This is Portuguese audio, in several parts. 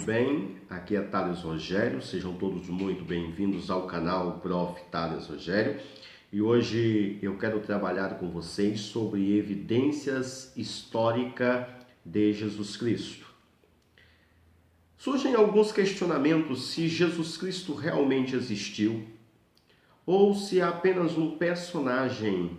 bem? Aqui é Thales Rogério, sejam todos muito bem-vindos ao canal Prof. Thales Rogério. E hoje eu quero trabalhar com vocês sobre evidências históricas de Jesus Cristo. Surgem alguns questionamentos se Jesus Cristo realmente existiu ou se é apenas um personagem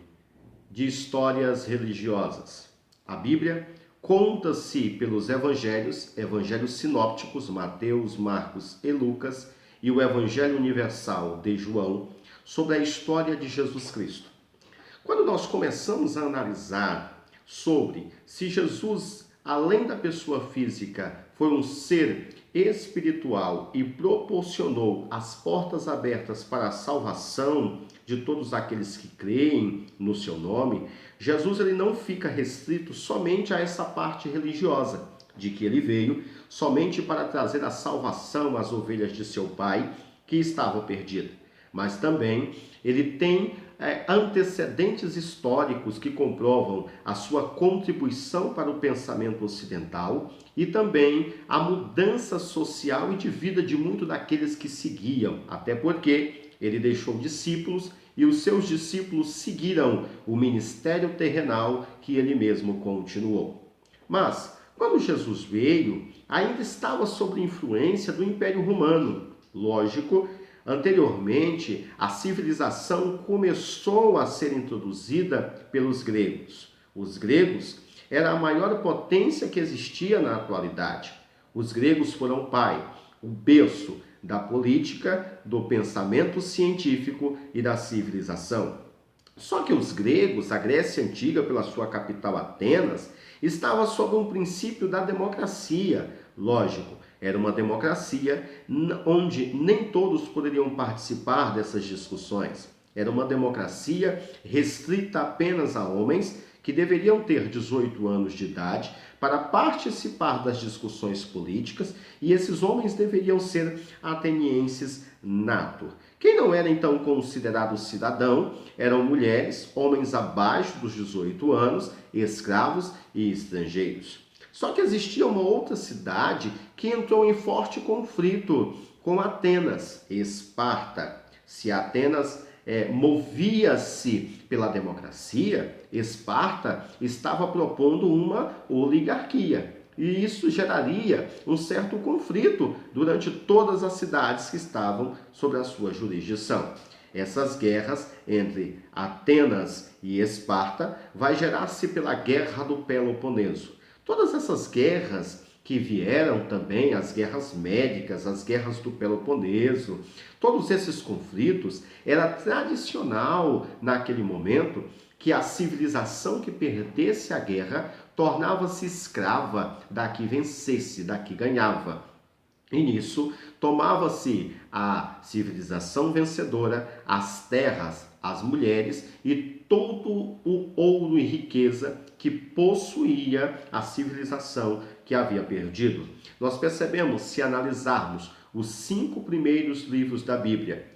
de histórias religiosas. A Bíblia conta-se pelos evangelhos sinópticos, Mateus, Marcos e Lucas, e o Evangelho Universal de João, sobre a história de Jesus Cristo. Quando nós começamos a analisar sobre se Jesus, além da pessoa física, foi um ser espiritual e proporcionou as portas abertas para a salvação de todos aqueles que creem no seu nome, Jesus ele não fica restrito somente a essa parte religiosa, de que ele veio somente para trazer a salvação às ovelhas de seu pai, que estavam perdidas. Mas também ele tem antecedentes históricos que comprovam a sua contribuição para o pensamento ocidental e também a mudança social e de vida de muitos daqueles que seguiam, até porque ele deixou discípulos e os seus discípulos seguiram o ministério terrenal que ele mesmo continuou. Mas, quando Jesus veio, ainda estava sob influência do Império Romano. Lógico, anteriormente, a civilização começou a ser introduzida pelos gregos. Os gregos eram a maior potência que existia na atualidade. Os gregos foram o berço da política, do pensamento científico e da civilização. Só que os gregos, a Grécia Antiga, pela sua capital Atenas, estava sob um princípio da democracia. Lógico, era uma democracia onde nem todos poderiam participar dessas discussões. Era uma democracia restrita apenas a homens que deveriam ter 18 anos de idade para participar das discussões políticas, e esses homens deveriam ser atenienses nato. Quem não era então considerado cidadão eram mulheres, homens abaixo dos 18 anos, escravos e estrangeiros. Só que existia uma outra cidade que entrou em forte conflito com Atenas, Esparta. Se Atenas movia-se pela democracia, Esparta estava propondo uma oligarquia. E isso geraria um certo conflito durante todas as cidades que estavam sob a sua jurisdição. Essas guerras entre Atenas e Esparta vai gerar-se pela Guerra do Peloponeso. Todas essas guerras que vieram também, as guerras médicas, as guerras do Peloponeso, todos esses conflitos, era tradicional naquele momento que a civilização que perdesse a guerra tornava-se escrava da que vencesse, da que ganhava. E nisso tomava-se a civilização vencedora, as terras, as mulheres e todo o ouro e riqueza que possuía a civilização que havia perdido. Nós percebemos, se analisarmos os 5 primeiros livros da Bíblia,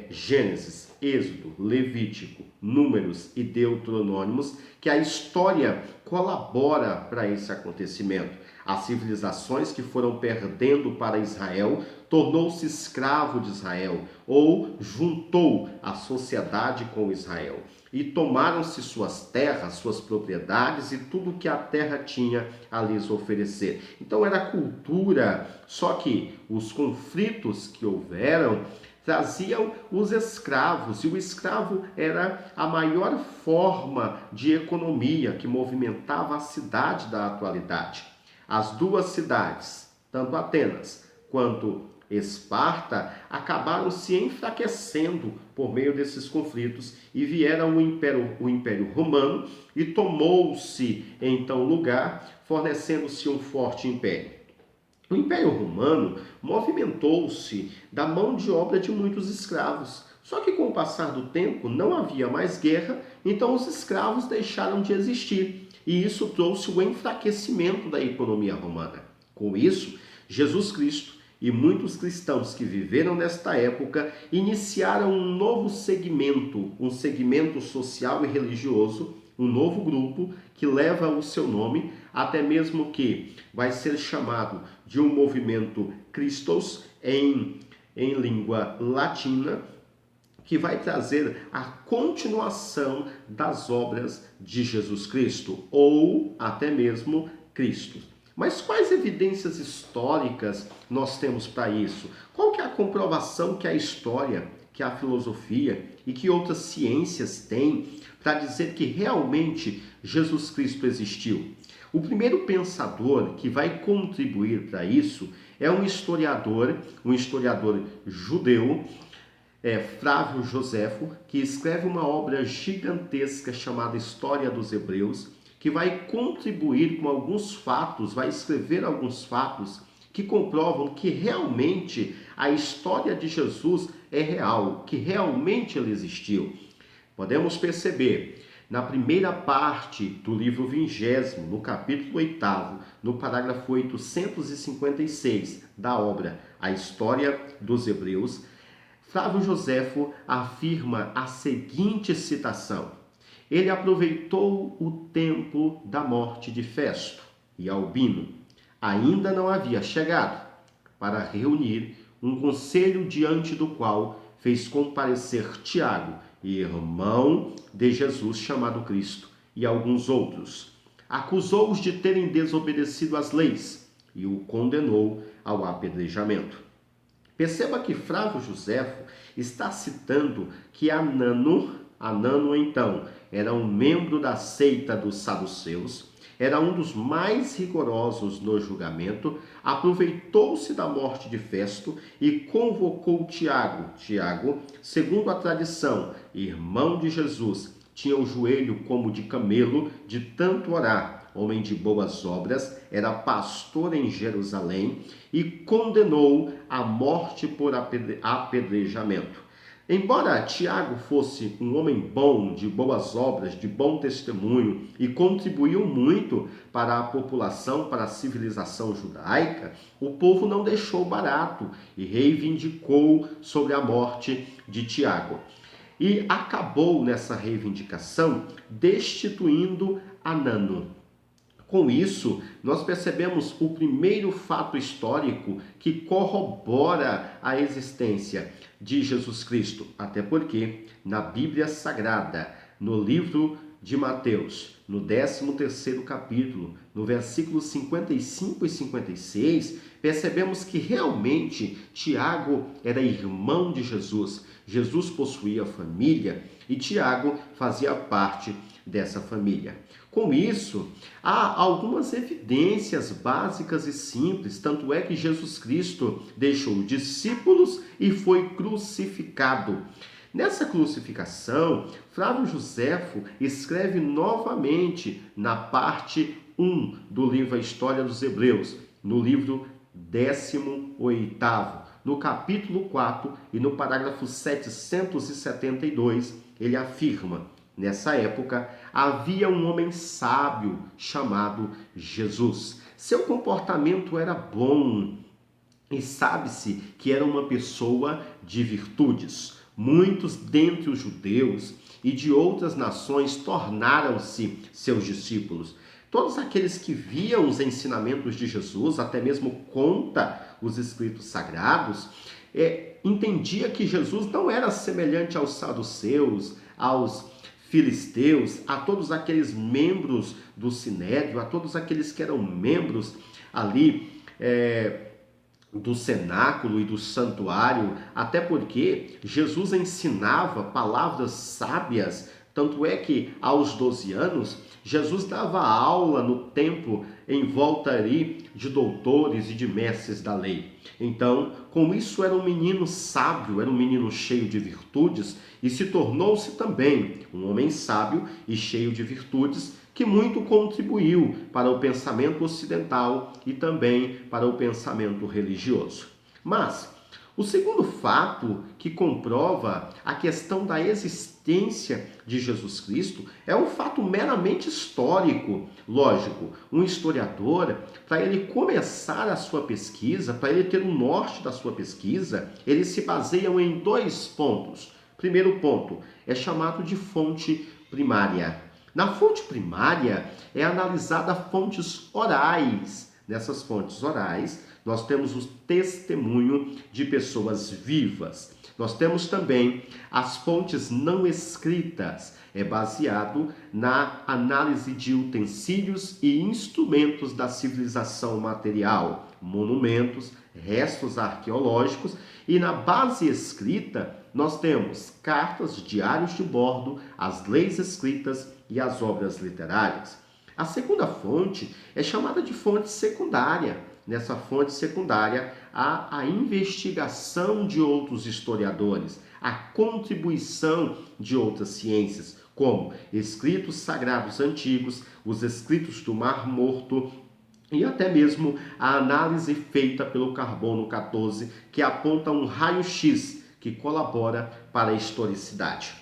Gênesis, Êxodo, Levítico, Números e Deuteronômios, que a história colabora para esse acontecimento. As civilizações que foram perdendo para Israel tornou-se escravo de Israel ou juntou a sociedade com Israel. E tomaram-se suas terras, suas propriedades e tudo que a terra tinha a lhes oferecer. Então era cultura, só que os conflitos que houveram traziam os escravos, e o escravo era a maior forma de economia que movimentava a cidade da atualidade. As duas cidades, tanto Atenas quanto Esparta, acabaram se enfraquecendo por meio desses conflitos e vieram o Império Romano e tomou-se então lugar, fornecendo-se um forte império. O Império Romano movimentou-se da mão de obra de muitos escravos. Só que com o passar do tempo não havia mais guerra, então os escravos deixaram de existir. E isso trouxe o enfraquecimento da economia romana. Com isso, Jesus Cristo e muitos cristãos que viveram nesta época iniciaram um novo segmento, um segmento social e religioso, um novo grupo que leva o seu nome, até mesmo que vai ser chamado de um movimento Christos em língua latina, que vai trazer a continuação das obras de Jesus Cristo, ou até mesmo Cristo. Mas quais evidências históricas nós temos para isso? Qual que é a comprovação que a história, que a filosofia e que outras ciências têm para dizer que realmente Jesus Cristo existiu? O primeiro pensador que vai contribuir para isso é um historiador judeu, Flávio Joséfo, que escreve uma obra gigantesca chamada História dos Hebreus, que vai contribuir com alguns fatos, vai escrever alguns fatos que comprovam que realmente a história de Jesus é real, que realmente ele existiu. Podemos perceber na primeira parte do livro 20º, no capítulo 8º, no parágrafo 856 da obra A História dos Hebreus, Flávio Joséfo afirma a seguinte citação: ele aproveitou o tempo da morte de Festo e Albino, ainda não havia chegado, para reunir um conselho diante do qual fez comparecer Tiago, irmão de Jesus chamado Cristo, e alguns outros. Acusou-os de terem desobedecido às leis e o condenou ao apedrejamento. Perceba que Flávio Joséfo está citando que Anano então era um membro da seita dos saduceus, era um dos mais rigorosos no julgamento, aproveitou-se da morte de Festo e convocou Tiago. Tiago, segundo a tradição, irmão de Jesus, tinha o joelho como de camelo de tanto orar. Homem de boas obras, era pastor em Jerusalém e condenou à morte por apedrejamento. Embora Tiago fosse um homem bom, de boas obras, de bom testemunho e contribuiu muito para a população, para a civilização judaica, o povo não deixou barato e reivindicou sobre a morte de Tiago. E acabou nessa reivindicação destituindo Anano. Com isso, nós percebemos o primeiro fato histórico que corrobora a existência de Jesus Cristo, até porque na Bíblia Sagrada, no livro de Mateus, no 13º capítulo, no versículos 55 e 56, percebemos que realmente Tiago era irmão de Jesus. Jesus possuía família e Tiago fazia parte dessa família. Com isso, há algumas evidências básicas e simples, tanto é que Jesus Cristo deixou discípulos e foi crucificado. Nessa crucificação, Flávio Joséfo escreve novamente na parte 1 do livro A História dos Hebreus, no livro 18º, no capítulo 4 e no parágrafo 772, ele afirma: nessa época, havia um homem sábio chamado Jesus. Seu comportamento era bom e sabe-se que era uma pessoa de virtudes. Muitos dentre os judeus e de outras nações tornaram-se seus discípulos. Todos aqueles que viam os ensinamentos de Jesus, até mesmo conta os escritos sagrados, entendia que Jesus não era semelhante aos saduceus, aos filisteus, a todos aqueles membros do Sinédrio, a todos aqueles que eram membros ali do cenáculo e do santuário, até porque Jesus ensinava palavras sábias, tanto é que aos 12 anos, Jesus dava aula no templo em volta ali de doutores e de mestres da lei. Então, com isso era um menino sábio, era um menino cheio de virtudes e se tornou-se também um homem sábio e cheio de virtudes que muito contribuiu para o pensamento ocidental e também para o pensamento religioso. Mas o segundo fato que comprova a questão da existência de Jesus Cristo é um fato meramente histórico. Lógico, um historiador, para ele começar a sua pesquisa, para ele ter um norte da sua pesquisa, eles se baseiam em dois pontos. Primeiro ponto é chamado de fonte primária. Na fonte primária é analisada fontes orais. Nessas fontes orais, nós temos o testemunho de pessoas vivas. Nós temos também as fontes não escritas. É baseado na análise de utensílios e instrumentos da civilização material, monumentos, restos arqueológicos, e na base escrita nós temos cartas, diários de bordo, as leis escritas e as obras literárias. A segunda fonte é chamada de fonte secundária. Nessa fonte secundária há a investigação de outros historiadores, a contribuição de outras ciências, como escritos sagrados antigos, os escritos do Mar Morto e até mesmo a análise feita pelo carbono 14, que aponta um raio-x que colabora para a historicidade.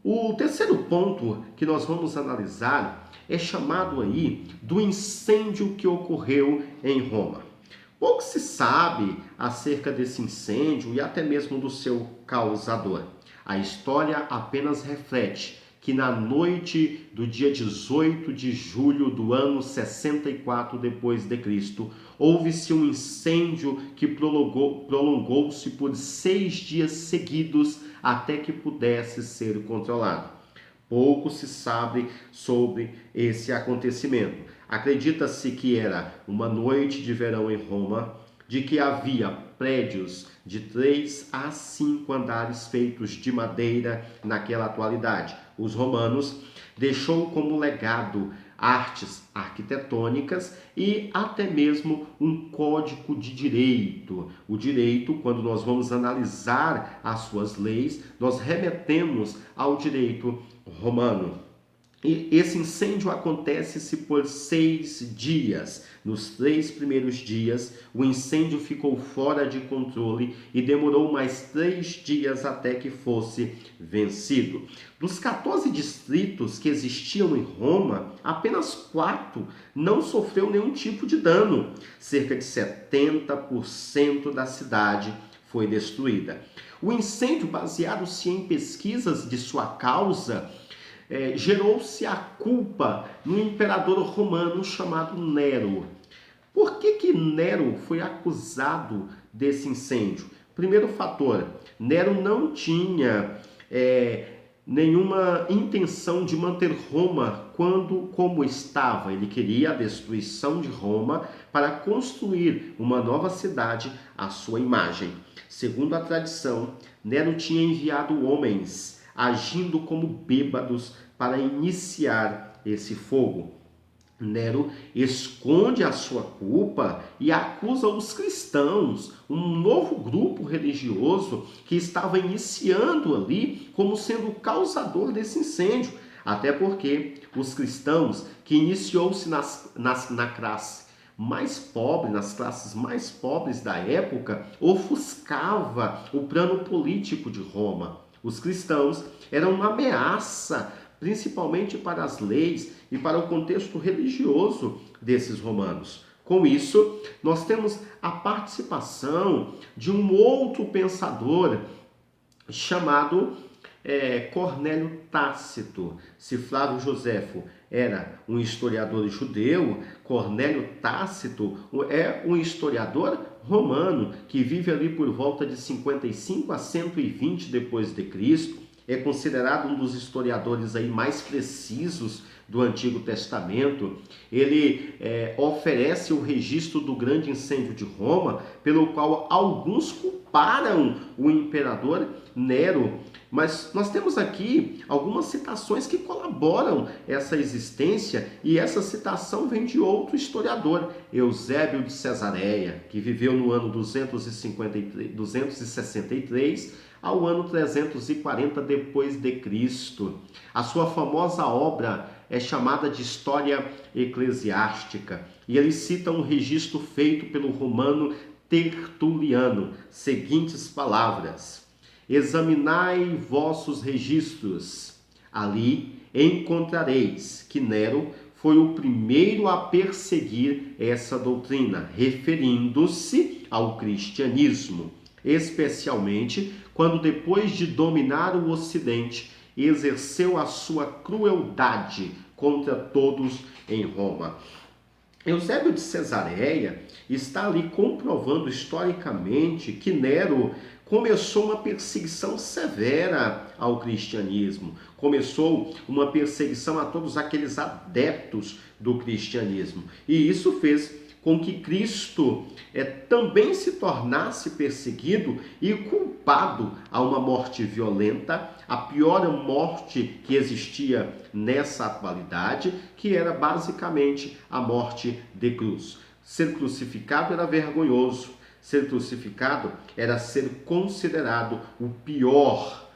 O terceiro ponto que nós vamos analisar é chamado aí do incêndio que ocorreu em Roma. Pouco se sabe acerca desse incêndio e até mesmo do seu causador. A história apenas reflete que na noite do dia 18 de julho do ano 64 depois de Cristo, houve-se um incêndio que prolongou-se por 6 dias seguidos até que pudesse ser controlado. Pouco se sabe sobre esse acontecimento. Acredita-se que era uma noite de verão em Roma, de que havia prédios de 3 a 5 andares feitos de madeira naquela atualidade. Os romanos deixou como legado artes arquitetônicas e até mesmo um código de direito. O direito, quando nós vamos analisar as suas leis, nós remetemos ao direito romano. E esse incêndio acontece-se por 6 dias. Nos 3 primeiros dias, o incêndio ficou fora de controle e demorou mais 3 dias até que fosse vencido. Dos 14 distritos que existiam em Roma, apenas 4 não sofreu nenhum tipo de dano. Cerca de 70% da cidade foi destruída. O incêndio, baseado-se em pesquisas de sua causa, gerou-se a culpa no imperador romano chamado Nero. Por que Nero foi acusado desse incêndio? Primeiro fator, Nero não tinha nenhuma intenção de manter Roma como estava. Ele queria a destruição de Roma para construir uma nova cidade à sua imagem. Segundo a tradição, Nero tinha enviado homens agindo como bêbados para iniciar esse fogo. Nero esconde a sua culpa e acusa os cristãos, um novo grupo religioso que estava iniciando ali, como sendo o causador desse incêndio. Até porque os cristãos, que iniciou-se na classe mais pobre, nas classes mais pobres da época, ofuscava o plano político de Roma. Os cristãos eram uma ameaça, principalmente para as leis e para o contexto religioso desses romanos. Com isso, nós temos a participação de um outro pensador chamado Cornélio Tácito. Se Flávio Joséfo era um historiador judeu, Cornélio Tácito é um historiador romano que vive ali por volta de 55 a 120 depois de Cristo. É considerado um dos historiadores aí mais precisos do Antigo Testamento. Ele oferece o registro do grande incêndio de Roma, pelo qual alguns culparam o imperador Nero. Mas nós temos aqui algumas citações que colaboram essa existência, e essa citação vem de outro historiador, Eusébio de Cesareia, que viveu no ano 263 ao ano 340 depois de Cristo. A sua famosa obra é chamada de História Eclesiástica, e ele cita um registro feito pelo romano Tertuliano, seguintes palavras: examinai vossos registros, ali encontrareis que Nero foi o primeiro a perseguir essa doutrina, referindo-se ao cristianismo, especialmente quando, depois de dominar o Ocidente, e exerceu a sua crueldade contra todos em Roma. Eusébio de Cesareia está ali comprovando historicamente que Nero começou uma perseguição severa ao cristianismo, começou uma perseguição a todos aqueles adeptos do cristianismo. E isso fez com que Cristo também se tornasse perseguido e culpado a uma morte violenta, a pior morte que existia nessa atualidade, que era basicamente a morte de cruz. Ser crucificado era vergonhoso, ser crucificado era ser considerado o pior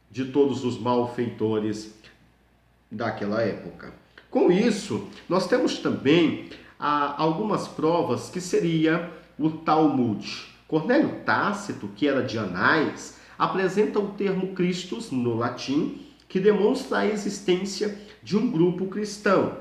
de todos os malfeitores daquela época. Com isso, nós temos também algumas provas que seria o Talmud. Cornélio Tácito, que era de Anais, apresenta o termo Christus no latim, que demonstra a existência de um grupo cristão.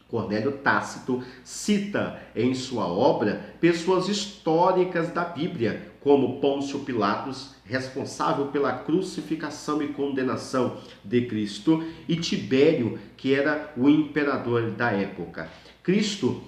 Cornélio Tácito cita em sua obra pessoas históricas da Bíblia, como Pôncio Pilatos, responsável pela crucificação e condenação de Cristo, e Tibério, que era o imperador da época. Cristo,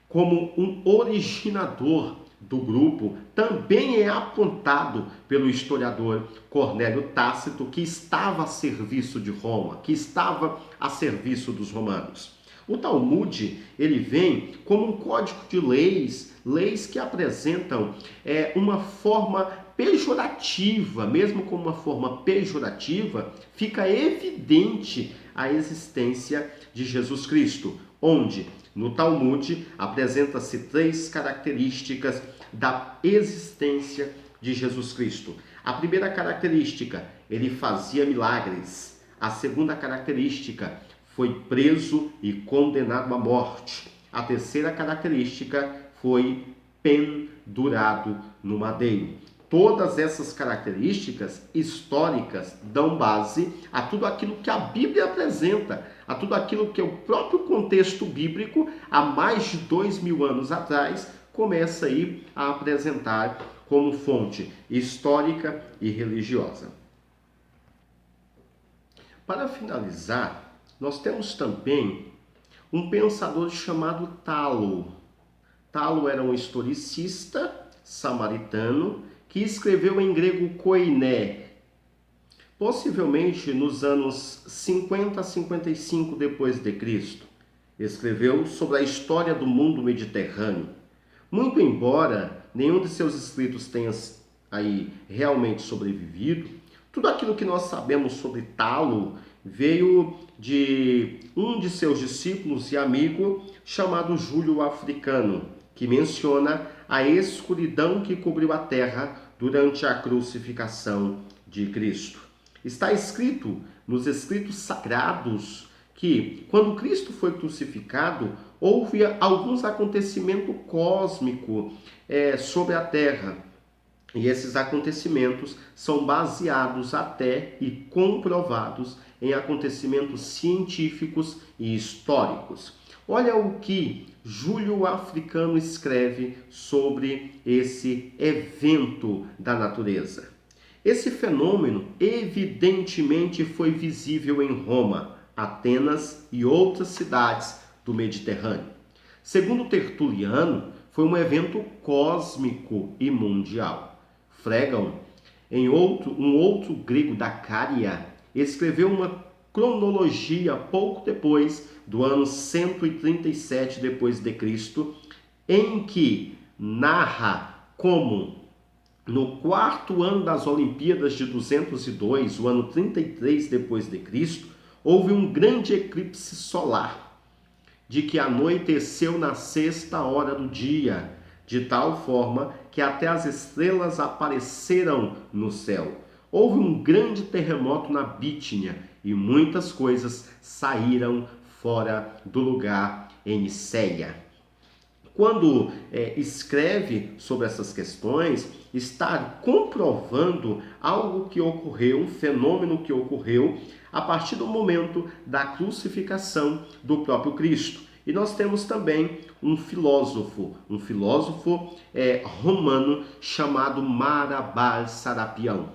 como um originador do grupo, também é apontado pelo historiador Cornélio Tácito, que estava a serviço de Roma, que estava a serviço dos romanos. O Talmud, ele vem como um código de leis que apresentam uma forma pejorativa, mesmo como uma forma pejorativa, fica evidente a existência de Jesus Cristo, onde no Talmud apresenta-se 3 características da existência de Jesus Cristo. A primeira característica, ele fazia milagres. A segunda característica, foi preso e condenado à morte. A terceira característica, foi pendurado no madeiro. Todas essas características históricas dão base a tudo aquilo que a Bíblia apresenta, a tudo aquilo que o próprio contexto bíblico, há mais de 2000 anos atrás, começa aí a apresentar como fonte histórica e religiosa. Para finalizar, nós temos também um pensador chamado Talo. Talo era um historicista samaritano que escreveu em grego koiné, possivelmente nos anos 50 a 55 depois de Cristo. Escreveu sobre a história do mundo mediterrâneo. Muito embora nenhum de seus escritos tenha aí realmente sobrevivido, tudo aquilo que nós sabemos sobre Talo veio de um de seus discípulos e amigo chamado Júlio Africano, que menciona a escuridão que cobriu a terra durante a crucificação de Cristo. Está escrito nos escritos sagrados que, quando Cristo foi crucificado, houve alguns acontecimentos cósmicos sobre a terra. E esses acontecimentos são baseados até e comprovados em acontecimentos científicos e históricos. Olha o que Júlio Africano escreve sobre esse evento da natureza. Esse fenômeno evidentemente foi visível em Roma, Atenas e outras cidades do Mediterrâneo. Segundo Tertuliano, foi um evento cósmico e mundial. Frégão, um outro grego da Cária, escreveu uma cronologia pouco depois do ano 137 depois de Cristo, em que narra como no 4º ano das Olimpíadas de 202, o ano 33 depois de Cristo, houve um grande eclipse solar, de que anoiteceu na 6ª hora do dia, de tal forma que até as estrelas apareceram no céu. Houve um grande terremoto na Bítnia e muitas coisas saíram fora do lugar em Niceia. Quando escreve sobre essas questões, está comprovando algo que ocorreu, um fenômeno que ocorreu a partir do momento da crucificação do próprio Cristo. E nós temos também um filósofo romano chamado Marabal Serapião.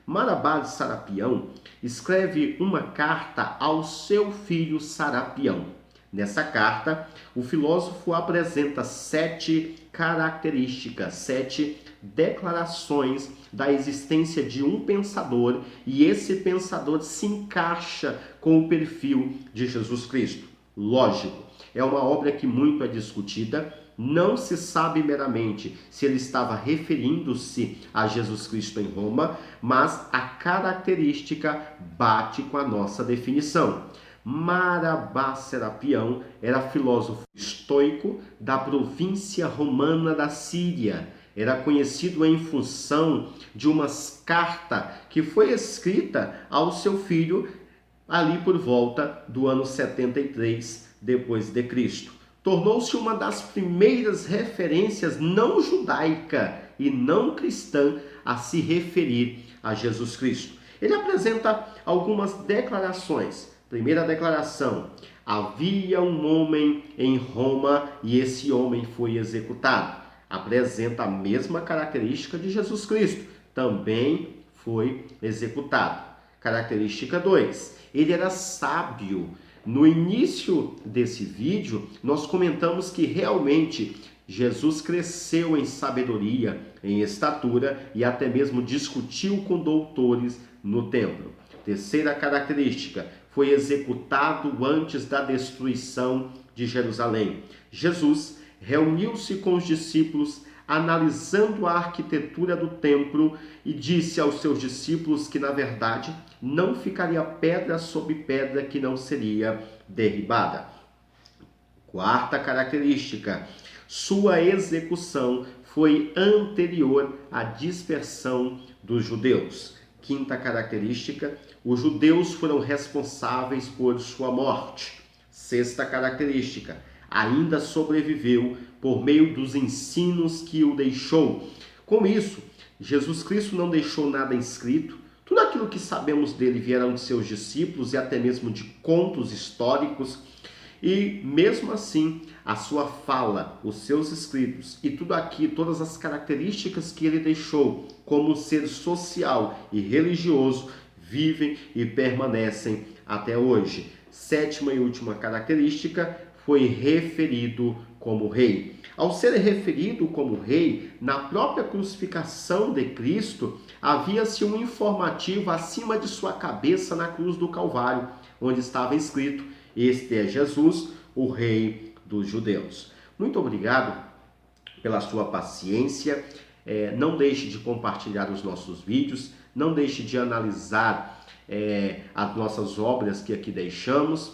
Marabá de Serapião escreve uma carta ao seu filho Serapião. Nessa carta, o filósofo apresenta 7 características, 7 declarações da existência de um pensador, e esse pensador se encaixa com o perfil de Jesus Cristo. Lógico, é uma obra que muito é discutida, não se sabe meramente se ele estava referindo-se a Jesus Cristo em Roma, mas a característica bate com a nossa definição. Marabá Serapião era filósofo estoico da província romana da Síria. Era conhecido em função de uma carta que foi escrita ao seu filho ali por volta do ano 73 depois de Cristo. Tornou-se uma das primeiras referências não judaica e não cristã a se referir a Jesus Cristo. Ele apresenta algumas declarações. Primeira declaração: havia um homem em Roma e esse homem foi executado. Apresenta a mesma característica de Jesus Cristo, também foi executado. Característica 2: ele era sábio. No início desse vídeo, nós comentamos que realmente Jesus cresceu em sabedoria, em estatura e até mesmo discutiu com doutores no templo. Terceira característica: foi executado antes da destruição de Jerusalém. Jesus reuniu-se com os discípulos, analisando a arquitetura do templo, e disse aos seus discípulos que, na verdade, não ficaria pedra sobre pedra que não seria derribada. Quarta característica: sua execução foi anterior à dispersão dos judeus. Quinta característica: os judeus foram responsáveis por sua morte. Sexta característica: ainda sobreviveu por meio dos ensinos que o deixou. Com isso, Jesus Cristo não deixou nada escrito. Tudo aquilo que sabemos dele vieram de seus discípulos e até mesmo de contos históricos. E mesmo assim, a sua fala, os seus escritos e tudo aqui, todas as características que ele deixou como ser social e religioso, vivem e permanecem até hoje. Sétima e última característica: foi referido como rei. Ao ser referido como rei, na própria crucificação de Cristo, havia-se um informativo acima de sua cabeça na cruz do Calvário, onde estava escrito: este é Jesus, o rei dos judeus. Muito obrigado pela sua paciência. Não deixe de compartilhar os nossos vídeos, não deixe de analisar as nossas obras que aqui deixamos,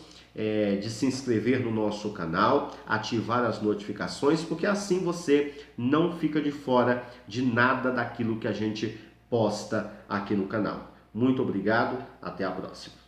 de se inscrever no nosso canal, ativar as notificações, porque assim você não fica de fora de nada daquilo que a gente posta aqui no canal. Muito obrigado, até a próxima.